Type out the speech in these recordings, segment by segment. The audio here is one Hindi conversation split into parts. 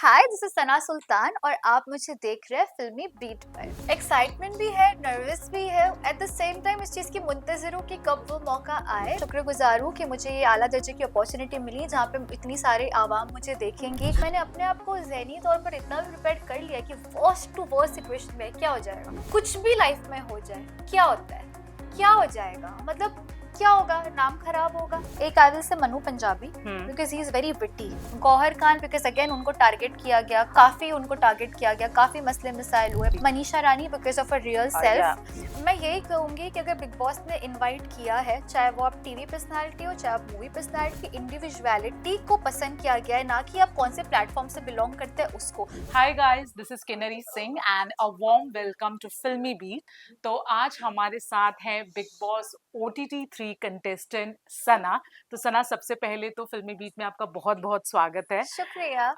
हाय, दिस इज सना सुल्तान और आप मुझे देख रहे हैं फिल्मी बीट पर। एक्साइटमेंट भी है, नर्वस भी है, एट द सेम टाइम इस चीज़ की मुंतज़िर हूँ कि कब वो मौका आए। शुक्रगुजार हूँ कि मुझे ये आला दर्जे की अपॉर्चुनिटी मिली जहाँ पे इतनी सारी आवाम मुझे देखेंगी। मैंने अपने आप को ज़हनी तौर पर इतना भी प्रिपेयर कर लिया कि वर्स्ट टू वर्स्ट सिचुएशन में क्या हो जाएगा, कुछ भी लाइफ में हो जाए, क्या होता है, क्या हो जाएगा, मतलब क्या होगा, नाम खराब होगा। एक आदिल से Manu Punjabi because he is very witty, Gauahar Khan because again उनको टारगेट किया गया, काफी उनको टारगेट किया गया, काफी मसले मिसाइल हुए। Manisha Rani because of a real self. मैं यही कहूंगी कि अगर बिग बॉस ने इनवाइट किया है, चाहे वो आप टीवी पर्सनालिटी हो चाहे आप मूवी पर्सनालिटी, इंडिविजुअलिटी को पसंद किया गया है, ना कि आप कौन से प्लेटफॉर्म से बिलोंग करते हैं उसको। Hi guys, this is Kinnari Singh and a warm welcome to Filmibeat. तो आज हमारे साथ है Bigg Boss OTT 3 contestant Sana. तो सना, सबसे पहले तो फिल्मी बीट में आपका बहुत बहुत स्वागत है। शुक्रिया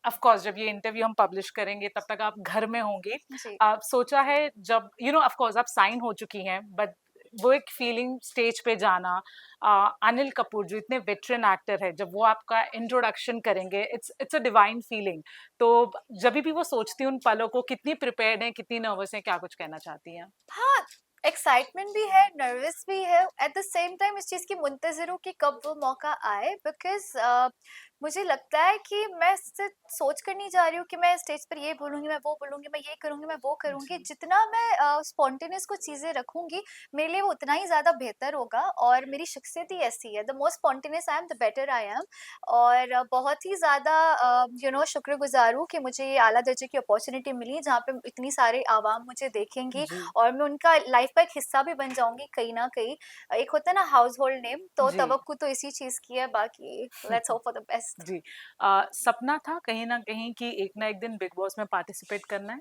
ऑफ कोर्स जब ये इंटरव्यू हम पब्लिश करेंगे तब तक आप घर में होंगे। जी। सोचा है जब ऑफ कोर्स आप साइन हो चुकी हैं, बट वो एक फीलिंग स्टेज पे जाना, अनिल कपूर जो इतने वेटरन एक्टर है, जब वो आपका इंट्रोडक्शन करेंगे, इट्स अ डिवाइन फीलिंग। तो जब भी वो सोचती हैं उन पलों को, कितनी प्रिपेयर्ड हैं, कितनी नर्वस हैं, क्या कुछ कहना चाहती हैं? हाँ, एक्साइटमेंट भी है, नर्वस भी है, एट द सेम टाइम इस चीज़ की मुंतज़िर हूँ कि कब वो मौका आए। बिकॉज़ मुझे लगता है कि मैं सिर्फ सोच कर नहीं जा रही हूँ कि मैं स्टेज पर ये बोलूँगी, मैं वो बोलूँगी, मैं ये करूँगी, मैं वो करूँगी। जी। जितना मैं स्पॉन्टेनियस कुछ चीज़ें रखूँगी, मेरे लिए वो उतना ही ज़्यादा बेहतर होगा और मेरी शख्सियत ही ऐसी है। The most spontaneous I am, the better I am. और बहुत ही ज़्यादा शुक्रगुज़ार हूँ कि मुझे ये आला दर्जे की अपॉर्चुनिटी मिली जहाँ पे इतनी सारी आवाम मुझे देखेंगी जी। और मैं उनका लाइफ का एक हिस्सा भी बन जाऊँगी कहीं न कहीं। एक होता है ना हाउस होल्ड नेम, तो जी। तवक्कुह तो इसी चीज़ की है, बाकी let's hope for the best. जी। सपना था कहीं ना कहीं कि एक ना एक दिन बिग बॉस में पार्टिसिपेट करना है?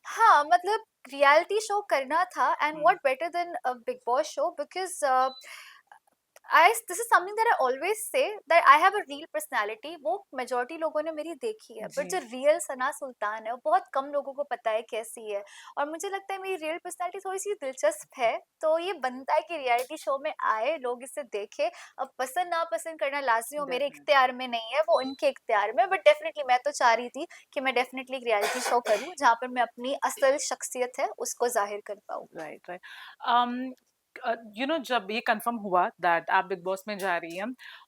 हाँ, मतलब रियलिटी शो करना था and hmm. What better than a big boss show because I this is something that I always say that I have a real personality. वो मेजॉरिटी लोगों ने मेरी देखी है, बट जी। जो रियल सना सुल्तान है वो बहुत कम लोगों को पता है कैसी है। और मुझे लगता है मेरी रियल पर्सनालिटी थोड़ी सी दिलचस्प है, तो ये बनता है कि रियलिटी शो में आए, लोग इसे देखें। अब पसंद ना पसंद करना लाजमी हो, मेरे डेफिनेटली। इख्तियार में नहीं है, वो उनके इख्तियार में। बट डेफिनेटली मैं तो चाह रही थी कि मैं डेफिनेटली एक रियलिटी शो करूँ जहाँ पर मैं अपनी असल शख्सियत है उसको जाहिर कर पाऊँ। Right, right. जब ये कंफर्म हुआ दैट आप बिग बॉस में जा रही हैं,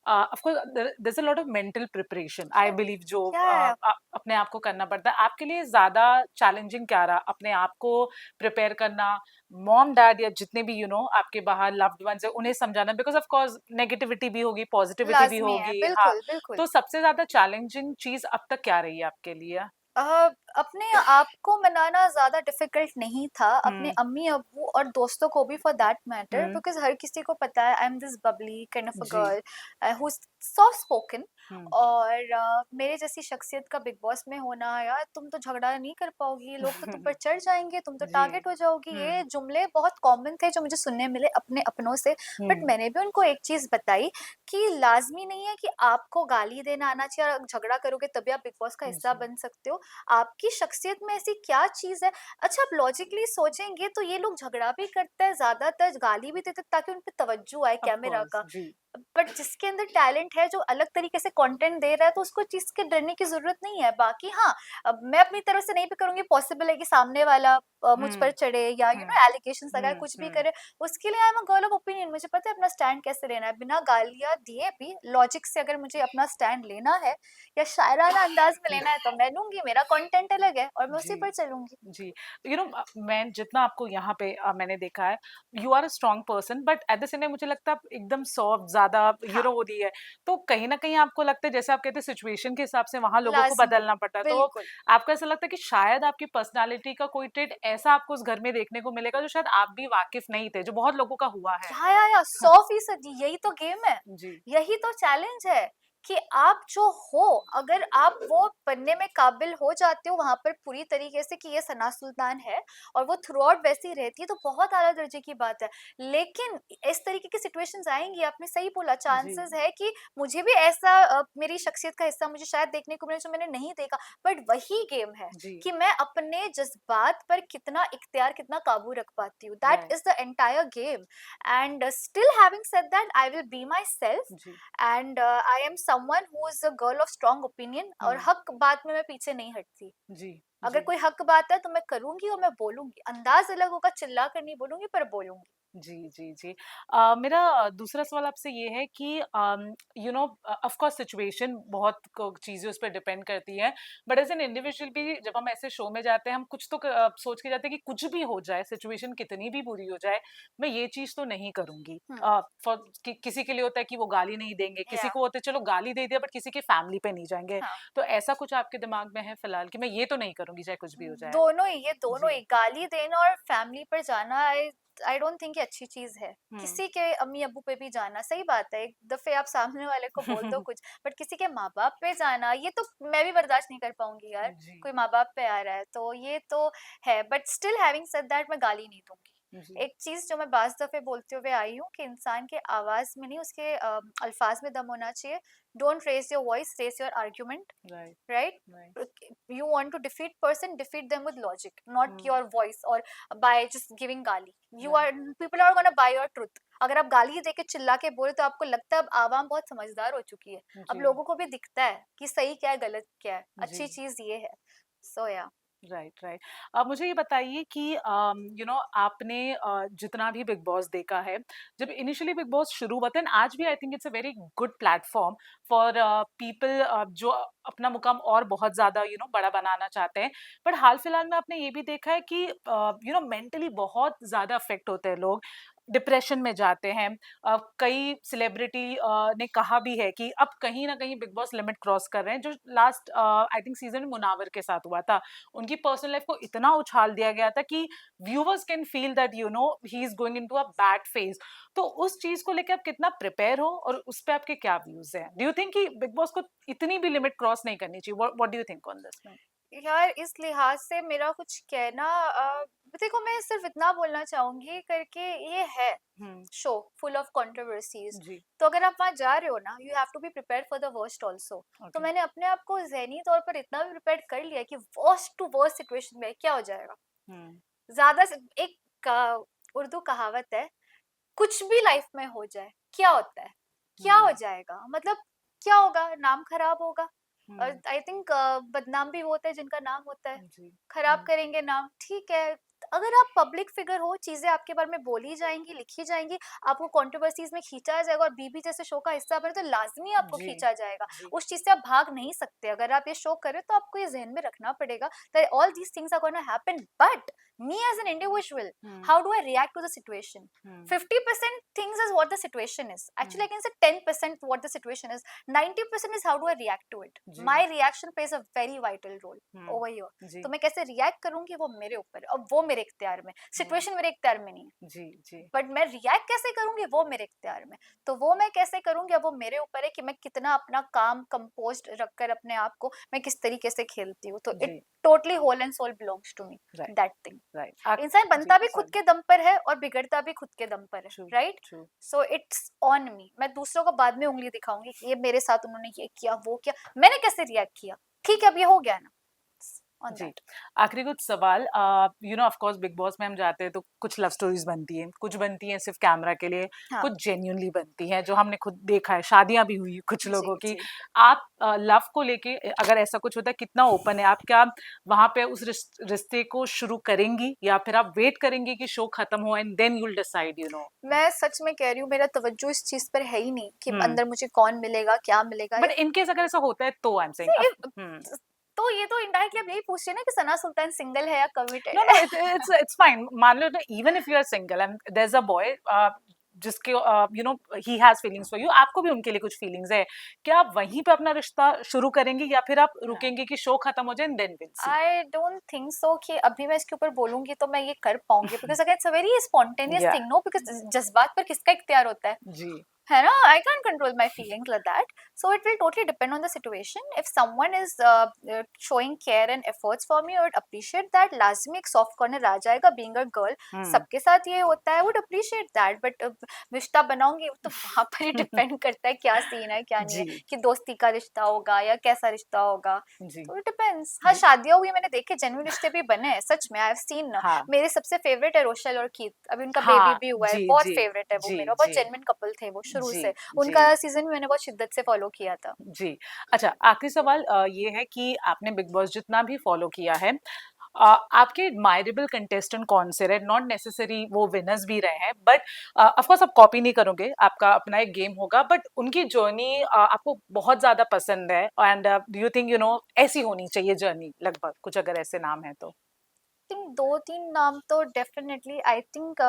of course there is a lot of mental preparation I believe, जो क्या अपने आप को करना पड़ता है। आपके लिए ज्यादा चैलेंजिंग क्या रहा, अपने आप को प्रिपेयर करना, मॉम डैड या जितने भी आपके बाहर लव्ड वंस है उन्हें समझाना, बिकॉज ऑफ कोर्स नेगेटिविटी भी होगी, पॉजिटिविटी भी लाजमी है, होगी। हाँ। बिल्कुल बिल्कुल। तो सबसे ज्यादा चैलेंजिंग चीज अब तक क्या रही है आपके लिए? अ, अपने आप को मनाना ज़्यादा डिफ़िकल्ट नहीं था, अपने हम्म। अम्मी-अब्बू और दोस्तों को भी for that matter, hmm. Because हर किसी को पता है I am this bubbly kind of a जी। Girl who is soft spoken. Hmm. और मेरे जैसी शख्सियत का बिग बॉस में होना, यार तुम तो झगड़ा नहीं कर पाओगी, लोग तो तुम पर चढ़ जाएँगे, तुम तो जी। टारगेट हो जाओगी, ये हम्म। जुमले बहुत कॉमन थे जो मुझे सुनने मिले अपने अपनों से। बट हम्म। मैंने भी उनको एक चीज़ बताई कि लाज़मी नहीं है कि आपको गाली देना आना चाहिए और झगड़ा करोगे तभी आप बिग बॉस का हिस्सा जी। बन सकते हो। आपकी शख्सियत में ऐसी क्या चीज़ है? अच्छा, आप लॉजिकली सोचेंगे तो ये लोग झगड़ा भी करते हैं, ज़्यादातर गाली भी देते हैं ताकि उन पे तवज्जो आए ऑफ कैमरा कोर्स। का। जी। बट जिसके अंदर टैलेंट है, जो अलग तरीके से कंटेंट दे रहा है, तो उसको चीज़ के डरने की ज़रूरत नहीं है। बाकी हाँ, अब मैं अपनी तरफ से नहीं भी करूँगी, पॉसिबल है कि सामने वाला मुझ पर हम्म। चढ़े या हम्म। एलिगेशंस लगाए, कुछ भी हम्म। करे। उसके लिए I am a girl of opinion, मुझे पता है अपना स्टैंड कैसे लेना है। बिना गालियाँ दिए भी लॉजिक से अगर मुझे अपना स्टैंड लेना है या शायराना अंदाज में लेना है तो मैं लूँगी, मेरा कंटेंट अलग है और मैं उसी जी। पर चलूँगी। जी। मैं जितना आपको यहाँ पे मैंने देखा है, you are a strong person, but at the same time मुझे लगता है आप एकदम सॉफ्ट, ज्यादा हाँ, वो दी है। तो कहीं ना कहीं आपको लगता है, जैसे आप कहते हैं सिचुएशन के हिसाब से वहां लोगों को लाज़मी, बदलना पड़ता है, तो बिल्कुल। आपको ऐसा लगता है कि शायद आपकी पर्सनालिटी का कोई ट्रेड ऐसा आपको उस घर में देखने को मिलेगा जो शायद आप भी वाकिफ नहीं थे, जो बहुत लोगों का हुआ है? या 100% यही तो गेम है। जी। यही तो चैलेंज है कि आप जो हो, अगर आप वो बनने में काबिल हो जाते हो वहाँ पर पूरी तरीके से कि ये सना सुल्तान है और वो थ्रू आउट वैसी रहती है, तो बहुत आला दर्जे की बात है। लेकिन इस तरीके की सिचुएशंस आएँगी, आपने सही बोला, जी। चांसेस है कि मुझे भी ऐसा मेरी शख्सियत का हिस्सा मुझे शायद देखने को मिले जो मैंने नहीं देखा। बट वही गेम है जी। कि मैं अपने जज़्बात पर कितना इख्तियार, कितना काबू रख पाती हूँ। That right. Is the entire game. And still having said that, I will be myself जी। and I am someone who is a girl of strong opinion, और हक बात में मैं पीछे नहीं हटती। जी अगर जी कोई हक बात है तो मैं करूंगी और मैं बोलूंगी, अंदाज अलग होगा, चिल्ला कर नहीं बोलूंगी पर बोलूंगी। जी, जी, जी। मेरा दूसरा सवाल आपसे ये है कि ऑफ कोर्स सिचुएशन बहुत को चीज़ें उस पे डिपेंड करती हैं, बट एज़ एन इंडिविजुअल भी जब हम ऐसे शो में जाते हैं, हम कुछ तो सोच के जाते हैं कि कुछ भी हो जाए, सिचुएशन कितनी भी बुरी हो जाए, मैं ये चीज़ तो नहीं करूँगी। हम्म। फॉर कि किसी के लिए होता है कि वो गाली नहीं देंगे, किसी या को होता है चलो गाली दे दिया बट किसी की फैमिली पे नहीं जाएँगे। हाँ, तो ऐसा कुछ आपके दिमाग में है फिलहाल कि मैं ये तो नहीं करूँगी चाहे कुछ भी हो जाए? दोनों ही, ये दोनों जी। ही, गाली देना और फैमिली पर जाना, आई डोंट थिंक ये अच्छी चीज है। हुँ। किसी के अम्मी अब्बू पे भी जाना सही बात है, एक दफे आप सामने वाले को बोल दो कुछ, बट किसी के माँ बाप पे जाना, ये तो मैं भी बर्दाश्त नहीं कर पाऊंगी यार। जी, कोई माँ बाप पे आ रहा है तो ये तो है, but still having said that मैं गाली नहीं दूंगी। जी। एक चीज जो मैं बाज दफे बोलते हुए आई हूँ कि इंसान के आवाज में नहीं, उसके अल्फाज में दम होना चाहिए। Don't raise your voice, raise your argument, right, right? Right. You want to defeat person, defeat them with logic, not hmm, your voice or by just giving गाली। You are, right. people are gonna buy your truth। अगर आप गाली देके चिल्ला के बोले तो आपको लगता है अब आवाम बहुत समझदार हो चुकी है, अब जी, लोगों को भी दिखता है कि सही क्या है गलत क्या है, जी। अच्छी चीज ये है। सो या राइट, राइट। अब मुझे ये बताइए कि आपने जितना भी बिग बॉस देखा है, जब इनिशियली बिग बॉस शुरू हुआ था एंड आज भी I think it's a very good platform for people जो अपना मुकाम और बहुत ज़्यादा बड़ा बनाना चाहते हैं। बट हाल-फिलहाल में आपने ये भी देखा है कि मेंटली बहुत ज़्यादा अफ़ेक्ट होते हैं लोग, डिप्रेशन में जाते हैं। कई सेलिब्रिटी ने कहा भी है कि अब कहीं न कहीं बिग बॉस लिमिट क्रॉस कर रहे हैं, जो लास्ट आई थिंक सीज़न में मुनावर के साथ हुआ था। उनकी पर्सनल लाइफ को इतना उछाल दिया गया था कि viewers can feel that he is going into a bad phase. तो उस चीज को लेकर आप कितना प्रिपेयर हो और उस पे आपके क्या व्यूज हैं? डू यू थिंक कि बिग बॉस को इतनी भी लिमिट क्रॉस नहीं करनी चाहिए? What do you think on this? यार, इस लिहाज से मेरा कुछ कहना, देखो मैं सिर्फ इतना बोलना चाहूंगी करके, ये है hmm. Show full of controversies. जी। तो अगर आप वहां जा रहे हो ना, you have to be prepare for the worst also. तो ओके। मैंने अपने आप को ज़हनी तौर पर इतना भी प्रिपेयर कर लिया कि वर्स्ट टू वर्स्ट सिचुएशन में क्या हो जाएगा। हम्म। ज्यादा से एक उर्दू कहावत है, कुछ भी लाइफ में हो जाए क्या होता है, क्या हो हम्म। जाएगा, मतलब क्या होगा, नाम खराब होगा। और हम्म। आई थिंक बदनाम भी होते हैं जिनका नाम होता है, जी। खराब करेंगे नाम, ठीक है। अगर आप पब्लिक फिगर हो, चीजें आपके बारे में बोली जाएंगी, लिखी जाएंगी, आपको कंट्रोवर्सीज में खींचा जाएगा, और बीबी जैसे शो का हिस्सा बने तो लाजमी आपको जी। खींचा जाएगा। जी। उस चीज से आप भाग नहीं सकते। अगर आप ये शो करें तो आपको ये जहन में रखना पड़ेगा that all these things are gonna happen, but me as an individual, how hmm. do I react to the situation? Hmm. 50% things is what the situation is. Actually, hmm. I can say 10% what the situation is. 90% is how do I react to it. जी। My reaction plays a very vital role over here. जी। तो मैं कैसे रिएक्ट करूंगी वो मेरे ऊपर है, और वो मेरे इख्तियार में, हम्म। सिचुएशन मेरे इख्तियार में नहीं है। जी। जी। बट मैं रिएक्ट कैसे करूंगी वो मेरे इख्तियार में। तो वो मैं कैसे करूंगी अब वो मेरे ऊपर है कि मैं कितना अपना काम कंपोज्ड रखकर अपने आप को मैं किस तरीके से खेलती हूँ। तो इट जी। Totally whole and soul belongs to me, right. That thing. Right. इंसान जी। बनता भी खुद सॉरी। के दम पर है और बिगड़ता भी खुद के दम पर है, true. Right? True. So it's on me. मैं दूसरों को बाद में उंगली दिखाऊंगी कि ये मेरे साथ उन्होंने ये किया, वो किया, मैंने कैसे रिएक्ट किया, ठीक है अब ये हो गया ना, ऑन जी। दैट। आखिरी कुछ सवाल, ऑफ कोर्स बिग बॉस में हम जाते हैं तो कुछ लव स्टोरीज बनती हैं, कुछ बनती हैं सिर्फ कैमरा के लिए, हाँ, कुछ जेन्युइनली बनती हैं जो हमने खुद देखा है, शादियां भी हुई कुछ जी लोगों की। जी। आप लव को लेके अगर ऐसा कुछ होता है कितना ओपन है आप? क्या वहां पे उस रिश्ते को शुरू करेंगी या फिर आप वेट करेंगी कि शो खत्म हो and then you will decide? मैं सच में कह रही हूँ, मेरा तवज्जो इस चीज पर है ही नहीं कि हम्म। अंदर मुझे कौन मिलेगा, क्या मिलेगा। बट इन केस अगर ऐसा होता है तो आई एम सेइंग। See, हम्म। तो ये तो इनडायरेक्टली आप यही पूछ रहे हैं ना कि सना सुल्तान सिंगल है या कमिटेड नो नो, है। it's fine। मान लो ना, even if you are single and there is a boy जिसके ही हैज फीलिंग्स फॉर यू, आपको भी उनके लिए कुछ फीलिंग्स है, क्या आप वहीं पे अपना रिश्ता शुरू करेंगे या फिर आप ना, रुकेंगे कि शो खत्म हो जाए and then will see? I don't think so कि अभी मैं इसके ऊपर बोलूंगी तो मैं ये कर पाऊंगी, बिकॉज अगर इट्स अ वेरी स्पॉन्टेनियस या थिंग, नो, बिकॉज जज्बात पर किसका इख्तियार होता है जी। है ना? I can't control my feelings like that. So it will totally depend on the situation. If someone is showing care and efforts for me, I would appreciate that. लाजमी एक soft corner आ जाएगा, being a girl, सबके साथ ये होता है, I would appreciate that. But रिश्ता बनाऊंगी तो वहाँ पर ही डिपेंड करता है क्या सीन है क्या नहीं है, जी। कि दोस्ती का रिश्ता होगा या कैसा रिश्ता होगा। जी। तो it depends. हाँ, जी। शादियां हुई मैंने देखे, जेन्युइन रिश्ते भी बने हैं सच में। I have seen. हाँ। मेरे सबसे फेवरेट है रोशल और कीत, अभी उनका बेबी हाँ। भी हुआ है, जी। बहुत जी। फेवरेट है वो जी। मेरा, बहुत जी। जेन्युइन कपल थे वो शुरू जी, से। जी। उनका सीज़न भी मैंने बहुत शिद्दत से फ़ॉलो किया था। जी। अच्छा, आखिरी सवाल ये है कि आपने बिग बॉस जितना भी फ़ॉलो किया है, आपके एडमायरेबल कंटेस्टेंट कौन से रहे? नॉट नेसेसरी वो विनर्स भी रहे हैं, बट ऑफ कोर्स आप कॉपी नहीं करोगे, आपका अपना एक गेम होगा, बट उनकी जर्नी आपको बहुत ज़्यादा पसंद है एंड डू यू थिंक ऐसी होनी चाहिए जर्नी लगभग, कुछ अगर ऐसे नाम हैं तो? थिंक 2-3 नाम तो डेफिनिटली आई थिंक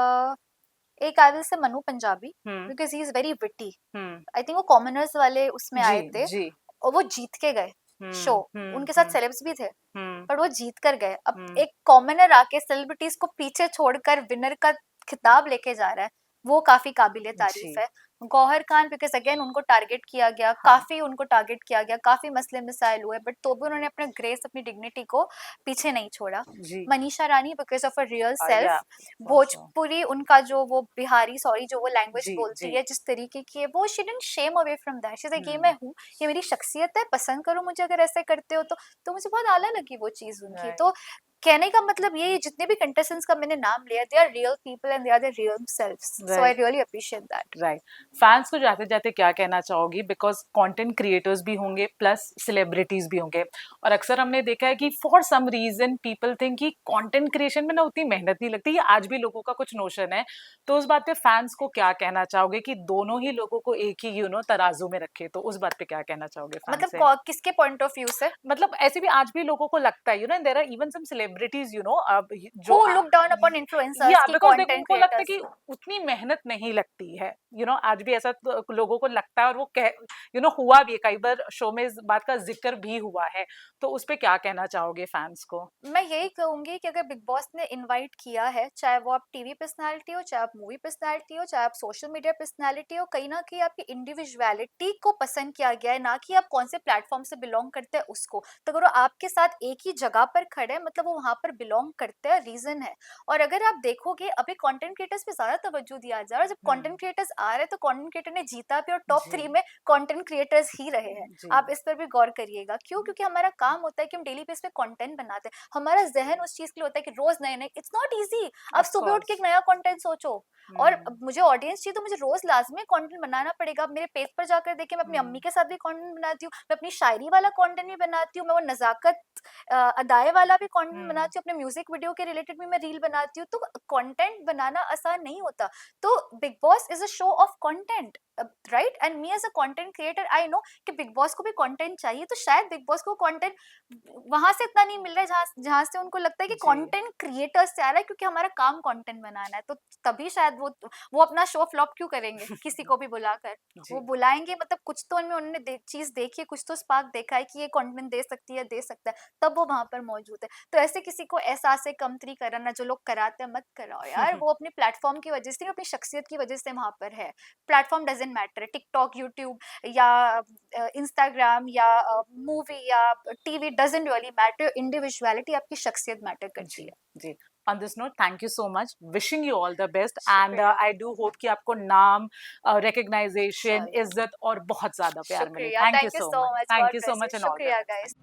एक I will say Manu Punjabi hmm, because he is very witty. Hmm. I think वो कॉमनर्स वाले उसमें जी, आए थे जी। और वो जीत के गए शो। हुँ, हुँ, उनके साथ हुँ, सेलेब्स भी थे, हुँ, पर वो जीत कर गए। अब हुँ। एक कॉमनर आके सेलिब्रिटीज़ को पीछे छोड़कर विनर का खिताब लेके जा रहा है, वो काफ़ी काबिल-ए-तारीफ़ जी, है। गौहर खान बिकॉज़ अगेन उनको टारगेट किया गया, हाँ। काफ़ी उनको टारगेट किया गया, काफ़ी मसले-मसाइल हुए, बट तो भी उन्होंने अपना ग्रेस, अपनी डिग्निटी को पीछे नहीं छोड़ा। जी। Manisha Rani because of her real या सेल्फ। For sure. भोजपुरी उनका जो वो बिहारी सॉरी जो वो लैंग्वेज जी, बोलती जी। है, जिस तरीके की है, वो she didn't shame away from that. She is like ये मैं हुँ, हूँ, ये मेरी शख्सियत है, पसंद करो मुझे अगर ऐसे करते हो तो। तो मुझे बहुत आला लगी वो चीज़ उनकी। तो राइट। कहने का मतलब ये है जितने भी कंटेस्टेंट्स का मैंने नाम लिया, they are real people and they are their real selves. So I right, really appreciate that. Right. Fans को जाते-जाते क्या कहना चाहोगी? बिकॉज़ कंटेंट क्रिएटर्स भी होंगे प्लस सेलिब्रिटीज़ भी होंगे और अक्सर हमने देखा है कि for some reason people think कि कंटेंट क्रिएशन में ना उतनी मेहनत नहीं लगती, ये आज भी लोगों का कुछ नोशन है। तो उस बात पे फैन्स को क्या कहना चाहोगे कि दोनों ही लोगों को एक ही तराजू में रखें, तो उस बात पे क्या कहना चाहोगे फैन्स मतलब से? किसके पॉइंट ऑफ व्यू से? मतलब ऐसे भी आज भी लोगों को लगता है and there are even some celebrities अब जो who look down upon influencers या की बिकॉज़ देखो कंटेंट उनको लगता है कि क्रिएटर्स। उतनी मेहनत नहीं लगती है। आज भी ऐसा तो लोगों को लगता है और वो हुआ भी है कई बार शो में इस बात का ज़िक्र भी हुआ है। तो उस पे क्या कहना चाहोगे फैन्स को? मैं यही कहूँगी कि अगर बिग बॉस ने इनवाइट किया है, चाहे वो आप टीवी पर्सनैलिटी हो, चाहे आप मूवी पर्सनैलिटी हो, चाहे आप सोशल मीडिया पर्सनैलिटी हो, कहीं न कहीं आपकी इंडिविजुअलिटी को पसंद किया गया है, ना कि आप कौन से प्लेटफ़ॉर्म से बिलॉन्ग करते हैं उसको। तो अगर वो आपके साथ एक ही जगह पर खड़े हैं, मतलब वो वहाँ पर बिलॉन्ग करते हैं, रीज़न है। और अगर आप देखोगे अभी कंटेंट क्रिएटर्स पे ज़्यादा तवज्जो दिया जा रहा है, जब कंटेंट हुँ, क्रिएटर्स आ रहे हैं, तो कंटेंट क्रिएटर ने जीता भी और टॉप जी, 3 में कंटेंट क्रिएटर्स ही रहे हैं। जी। आप इस पर भी गौर करिएगा। क्यों? क्योंकि हमारा काम होता है कि हम डेली बेस पे कंटेंट बनाते हैं। हमारा ज़हन उस चीज़ के लिए होता है कि रोज़ नए-नए इट्स नॉट ईज़ी। आप ऑफ़ सुबह उठ के एक कोर्स। नया कंटेंट सोचो और हुँ, अब मुझे ऑडियंस चाहिए तो मुझे रोज़ लाज़मी कंटेंट बनाना पड़ेगा। अब मेरे पेज पर जाकर देखिए मैं अपनी अम्मी हुँ, के साथ भी कंटेंट बनाती हूँ, मैं अपनी शायरी वाला कंटेंट भी बनाती हूँ, मैं वो नज़ाकत अदाए वाला भी कंटेंट हुँ, बनाती हूँ, अपने म्यूज़िक वीडियो के रिलेटेड भी मैं रील बनाती हूँ। तो कंटेंट बनाना आसान नहीं होता। तो big boss is a show off content right? And me as a content creator I know कि बिग बॉस को भी कंटेंट चाहिए, तो शायद बिग बॉस को कंटेंट वहाँ से इतना नहीं मिल रहा है जहाँ जहाँ से उनको लगता है कि जी, कंटेंट क्रिएटर्स से आ रहा है क्योंकि हमारा काम कंटेंट बनाना है। तो तभी शायद वो अपना शो फ्लॉप क्यों करेंगे किसी को भी बुलाकर? वो जी, बुलाएँगे मतलब कुछ तो उनमें उन्होंने चीज़ देखी है, कुछ तो स्पार्क देखा है कि ये कंटेंट दे सकती है, दे सकता है, तब वो वहाँ पर मौजूद है। तो ऐसे किसी को एहसास कमतरी कराना जो लोग कराते हैं मत कराओ यार, वो अपने प्लेटफ़ॉर्म की वजह से, अपनी शख्सियत की वजह से वहाँ पर है। Platform doesn't matter, TikTok, YouTube या इंस्टाग्राम या मूवी या TV doesn't really matter, individuality आपकी शख्सियत मैटर करती जी, है। जी। On this note thank you so much, wishing you all the best and शुक्रिया, आई डू होप कि आपको नाम, रिकॉग्नाइजेशन, इंशाल्लाह। इज़्ज़त और बहुत ज़्यादा प्यार मिले। शुक्रिया, thank you thank you so so much, much, thank God you so bless you, much and all the शुक्रिया बेस्ट। गाइस।